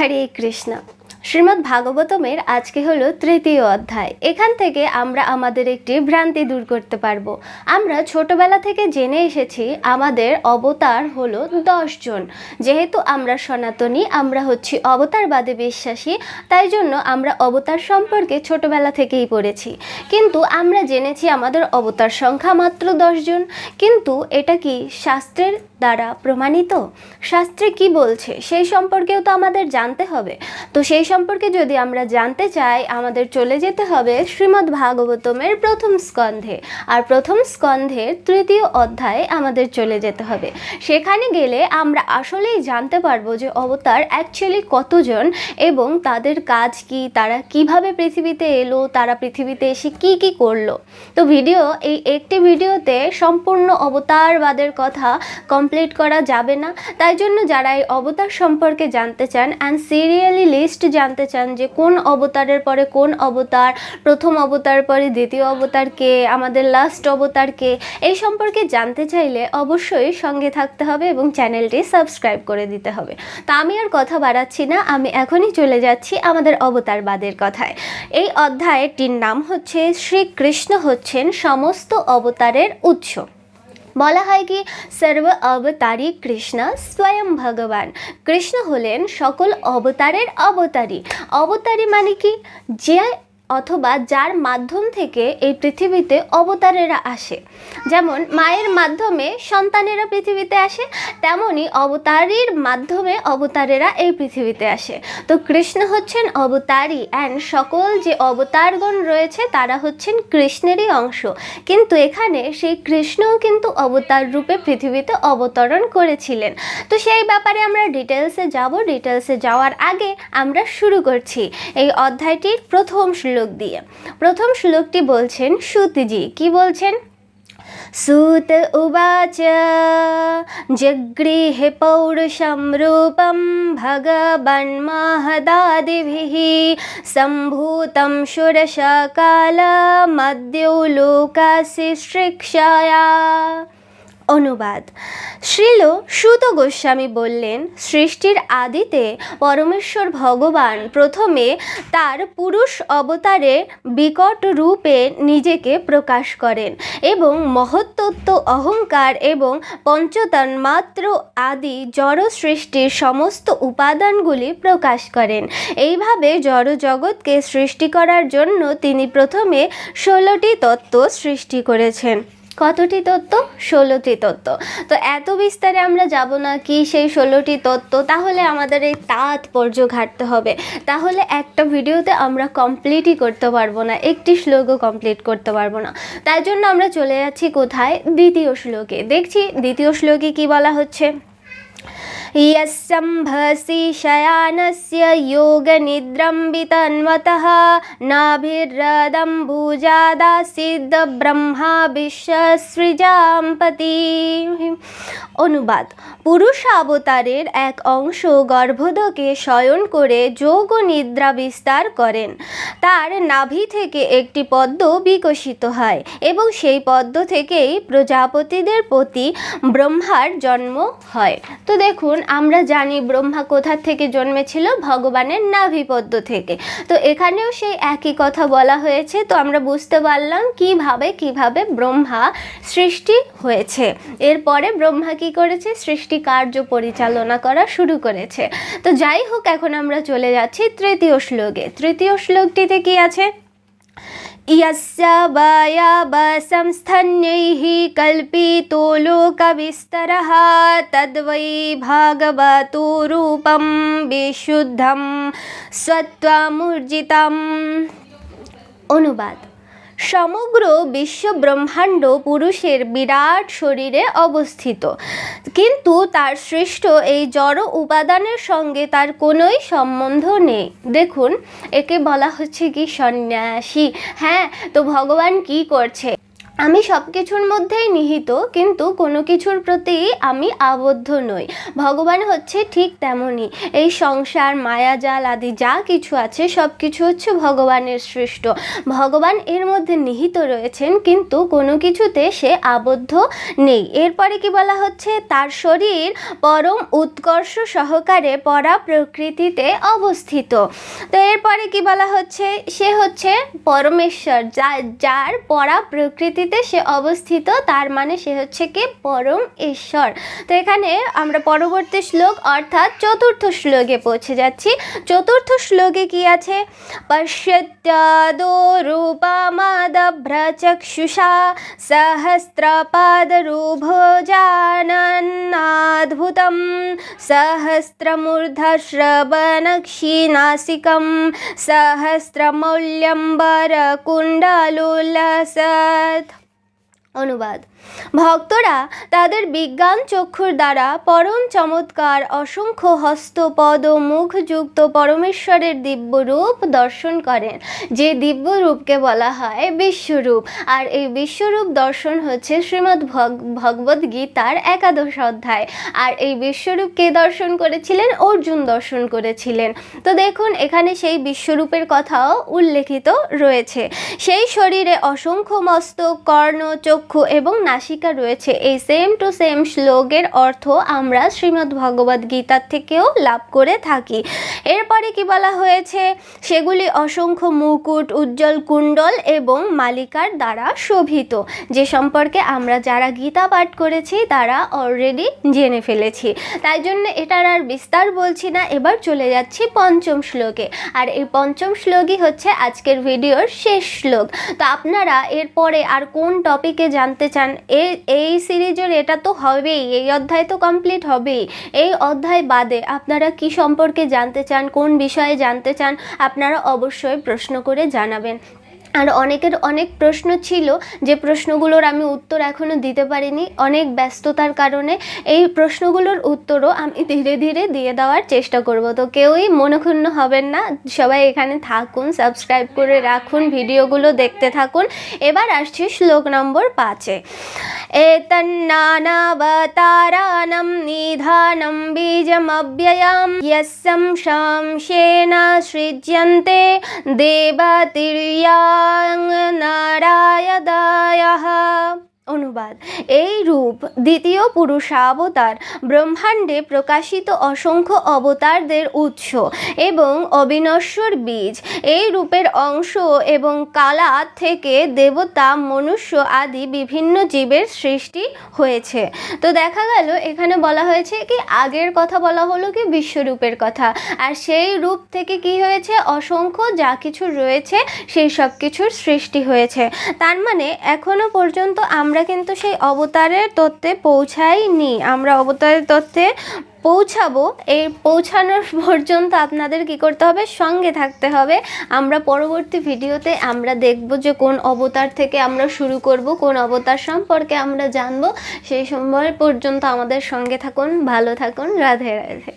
হরে কৃষ্ণ। শ্রীমদ্ ভাগবতমের আজকে হলো তৃতীয় অধ্যায়। এখান থেকে আমরা আমাদের একটি ভ্রান্তি দূর করতে পারবো। আমরা ছোটবেলা থেকে জেনে এসেছি আমাদের অবতার হলো 10 জন। যেহেতু আমরা সনাতনী, আমরা হচ্ছি অবতারবাদে বিশ্বাসী, তাই জন্য আমরা অবতার সম্পর্কে ছোটবেলা থেকেই পড়েছি। কিন্তু আমরা জেনেছি আমাদের অবতার সংখ্যা মাত্র 10 জন। কিন্তু এটা কি শাস্ত্রের দ্বারা প্রমাণিত? শাস্ত্রে কি বলছে সেই সম্পর্কেও তো আমাদের জানতে হবে। তো সেই সম্পর্কে যদি আমরা জানতে চাই, আমাদের চলে যেতে হবে শ্রীমদ্ ভাগবতমের প্রথম স্কন্ধে। আর প্রথম স্কন্ধের তৃতীয় অধ্যায়ে আমাদের চলে যেতে হবে। সেখানে গেলে আমরা আসলেই জানতে পারবো যে অবতার অ্যাকচুয়ালি কতজন এবং তাদের কাজ কি, তারা কিভাবে পৃথিবীতে এলো, তারা পৃথিবীতে এসে কি কি করলো। তো এই একটি ভিডিওতে সম্পূর্ণ অবতারবাদের কথা কমপ্লিট করা যাবে না। তাই জন্য যারা এই অবতার সম্পর্কে জানতে চান অ্যান্ড সিরিয়ালি লিস্ট জানতে চান যে কোন অবতারের পরে কোন অবতার, প্রথম অবতার পরে দ্বিতীয় অবতার কে, আমাদের লাস্ট অবতার কে, এই সম্পর্কে জানতে চাইলে অবশ্যই সঙ্গে থাকতে হবে এবং চ্যানেলটি সাবস্ক্রাইব করে দিতে হবে। তা আমি আর কথা বাড়াচ্ছি না, আমি এখনই চলে যাচ্ছি আমাদের অবতারবাদের কথায়। এই অধ্যায়টির নাম হচ্ছে শ্রীকৃষ্ণ হচ্ছেন সমস্ত অবতারের উৎস। বলা হয় কি সর্ব অবতারী কৃষ্ণ স্বয়ং ভগবান। কৃষ্ণ হলেন সকল অবতারের অবতারী। অবতারী মানে কি? যে অথবা যার মাধ্যম থেকে এই পৃথিবীতে অবতারেরা আসে। যেমন মায়ের মাধ্যমে সন্তানেরা পৃথিবীতে আসে, তেমনি অবতারীর মাধ্যমে অবতারেরা এই পৃথিবীতে আসে। তো কৃষ্ণ হচ্ছেন অবতারী অ্যান্ড সকল যে অবতারগণ রয়েছে তারা হচ্ছেন কৃষ্ণেরই অংশ। কিন্তু এখানে সেই কৃষ্ণও কিন্তু অবতার রূপে পৃথিবীতে অবতরণ করেছিলেন। তো সেই ব্যাপারে আমরা ডিটেলসে যাব। ডিটেলসে যাওয়ার আগে আমরা শুরু করছি এই অধ্যায়টির প্রথম শ্লোক দিয়ে। প্রথম শ্লোকটি বলছেন সুতজি। কি বলছেন? সুত উবাচ জগৃহে পৌরুষম রূপম ভগবান মহদাদিভিঃ সম্ভূতম ষোড়শকালমদ্যো লোকাসি শিক্ষায়া। অনুবাদ: শ্রীল সুত গোস্বামী বললেন, সৃষ্টির আদিতে পরমেশ্বর ভগবান প্রথমে তার পুরুষ অবতারে বিকট রূপে নিজেকে প্রকাশ করেন এবং মহত্তত্ত্ব, অহংকার এবং পঞ্চতন্মাত্র আদি জড় সৃষ্টির সমস্ত উপাদানগুলি প্রকাশ করেন। এইভাবে জড় জগৎকে সৃষ্টি করার জন্য তিনি প্রথমে 16টি তত্ত্ব সৃষ্টি করেছেন। কতটি তত্ত্ব? 16টি তত্ত্ব। তো এত বিস্তারে আমরা যাব না কি সেই 16টি তত্ত্ব, তাহলে আমাদের এই তাৎপর্য ঘাটতে হবে। তাহলে একটা ভিডিওতে আমরা কমপ্লিটই করতে পারবো না, একটি শ্লোকও কমপ্লিট করতে পারবো না। তাই জন্য আমরা চলে যাচ্ছি কোথায়? দ্বিতীয় শ্লোকে। দেখছি দ্বিতীয় শ্লোকে কি বলা হচ্ছে। यस्सम्भसि शयानस्य योगनिद्रां वितन्वतः नाभिर्दम्बुजादासीद् ब्रह्मा विश्वसृजाम्पति। অনুবাদ: পুরুষ অবতারের এক অংশ গর্ভোদকে শয়ন করে যোগ ও নিদ্রা বিস্তার করেন। তার নাভি থেকে একটি পদ্ম বিকশিত হয় এবং সেই পদ্ম থেকেই প্রজাপতিদের প্রতি ব্রহ্মার জন্ম হয়। তো দেখুন, আমরা জানি ব্রহ্মা কোথা থেকে জন্মেছিল? ভগবানের নাভিপদ্ম থেকে। তো এখানেও সেই একই কথা বলা হয়েছে। তো আমরা বুঝতে পারলাম কিভাবে ব্রহ্মা সৃষ্টি হয়েছে। এরপরে ব্রহ্মা কি করেছে? সৃষ্টি কার্য পরিচালনা করা শুরু করেছে। তো যাই হোক, এখন আমরা চলে যাচ্ছি তৃতীয় শ্লোকে। তৃতীয় শ্লোকটিতে কি আছে? यस्य वयवसंस्थन्यैः कल्पितो लोकविस्तरः तद्वै भागवतो रूपं विशुद्धं सत्त्वमूर्जितम्। অনুবাদ: সমগ্র বিশ্ব ব্রহ্মাণ্ড পুরুষের বিরাট শরীরে অবস্থিত, কিন্তু তার সৃষ্ট এই জড় উপাদানের সঙ্গে তার কোনোই সম্বন্ধ নেই। দেখুন, একে বলা হচ্ছে কি? সন্ন্যাসী। হ্যাঁ, তো ভগবান কি করছে? আমি সব কিছুর মধ্যেই নিহিত, কিন্তু কোনো কিছুর প্রতি আমি আবদ্ধ নই। ভগবান হচ্ছে ঠিক তেমনই। এই সংসার, মায়াজাল আদি যা কিছু আছে সব কিছু হচ্ছে ভগবানের সৃষ্ট। ভগবান এর মধ্যে নিহিত রয়েছেন, কিন্তু কোনো কিছুতে সে আবদ্ধ নেই। এরপরে কি বলা হচ্ছে, তার শরীর পরম উৎকর্ষ সহকারে পরা প্রকৃতিতে অবস্থিত। তো এরপরে কি বলা হচ্ছে, সে হচ্ছে পরমেশ্বর, যার পরা প্রকৃতিতে সে অবস্থিত, তার মানে সে হচ্ছে কি পরম ঈশ্বর। তো এখানে আমরা পরবর্তী শ্লোক অর্থাৎ চতুর্থ শ্লোকে পৌঁছে যাচ্ছি। চতুর্থ শ্লোকে কি আছে, পশ্যত্যাদো রূপমাদভ্রচক্ষুষা সহস্রপাদরূভোজাননাদ্ভুতম সহস্রমূর্ধশ্রবণক্ষিনাসিকম সহস্রমৌল্যম্বরকুণ্ডলোলসৎ। অনুবাদ: ভক্তরা তাদের বিজ্ঞান চক্ষুর দ্বারা পরম চমৎকার অসংখ্য হস্ত, পদ ও মুখযুক্ত পরমেশ্বরের দিব্য রূপ দর্শন করেন, যে দিব্য রূপকে বলা হয় বিশ্বরূপ। আর এই বিশ্বরূপ দর্শন হচ্ছে শ্রীমদ্ ভগবদ্ গীতার 11 অধ্যায়। আর এই বিশ্বরূপ কে দর্শন করেছিলেন? অর্জুন দর্শন করেছিলেন। তো দেখুন, এখানে সেই বিশ্বরূপের কথাও উল্লেখিত রয়েছে। সেই শরীরে অসংখ্য মস্তক, কর্ণ, চক্ষু এবং নাসিকা রয়েছে। এই সেম টু সেম শ্লোকের অর্থ আমরা শ্রীমদ্ ভগবদ্ গীতার থেকেও লাভ করে থাকি। এরপরে কি বলা হয়েছে, সেগুলি অসংখ্য মুকুট, উজ্জ্বল কুণ্ডল এবং মালিকার দ্বারা শোভিত, যে সম্পর্কে আমরা যারা গীতা পাঠ করেছি তারা অলরেডি জেনে ফেলেছি। তাই জন্য এটার আর বিস্তার বলছি না। এবার চলে যাচ্ছি পঞ্চম শ্লোকে। আর এই পঞ্চম শ্লোকই হচ্ছে আজকের ভিডিওর শেষ শ্লোক। তো আপনারা এরপরে আর কোন টপিকে জানতে চান, এই সিরিজের এটা তো হবেই, এই অধ্যায় তো কমপ্লিট হবেই। এই অধ্যায় বাদে আপনারা কি সম্পর্কে জানতে চান, কোন বিষয়ে জানতে চান, আপনারা অবশ্যই প্রশ্ন করে জানাবেন। আর অনেকের অনেক প্রশ্ন ছিল, যে প্রশ্নগুলোর আমি উত্তর এখনও দিতে পারিনি অনেক ব্যস্ততার কারণে। এই প্রশ্নগুলোর উত্তরও আমি ধীরে ধীরে দিয়ে দেওয়ার চেষ্টা করব। তো কেউই মনক্ষুণ্ণ হবেন না, সবাই এখানে থাকুন, সাবস্ক্রাইব করে রাখুন, ভিডিওগুলো দেখতে থাকুন। এবার আসছি শ্লোক নম্বর 5-এ। এতন্নানাবতারাণং নিধানং বীজমব্যয়ম ইয়স্যং শামশেন সৃজ্যন্তে দেবাতির্যাং নারায়দায়াঃ। অনুবাদ: এই রূপ দ্বিতীয় পুরুষাবতার, ব্রহ্মাণ্ডে প্রকাশিত অসংখ্য অবতারদের উৎস এবং অবিনশ্বর বীজ। এই রূপের অংশ এবং কালা থেকে দেবতা, মনুষ্য আদি বিভিন্ন জীবের সৃষ্টি হয়েছে। তো দেখা গেল এখানে বলা হয়েছে কি, আগের কথা বলা হলো কি বিশ্বরূপের কথা, আর সেই রূপ থেকে কি হয়েছে, অসংখ্য যা কিছু রয়েছে সেই সব কিছুর সৃষ্টি হয়েছে। তার মানে এখনো পর্যন্ত আমরা কিন্তু সেই অবতারের তত্ত্বে পৌঁছাইনি। আমরা অবতারের তত্ত্বে পৌঁছাবো। এই পৌঁছানোর পর্যন্ত আপনাদের কি করতে হবে, সঙ্গে থাকতে হবে। আমরা পরবর্তী ভিডিওতে আমরা দেখব যে কোন অবতার থেকে আমরা শুরু করব, কোন অবতার সম্পর্কে আমরা জানবো। সেই সময় পর্যন্ত আমাদের সঙ্গে থাকুন, ভালো থাকুন, রাধে রাধে।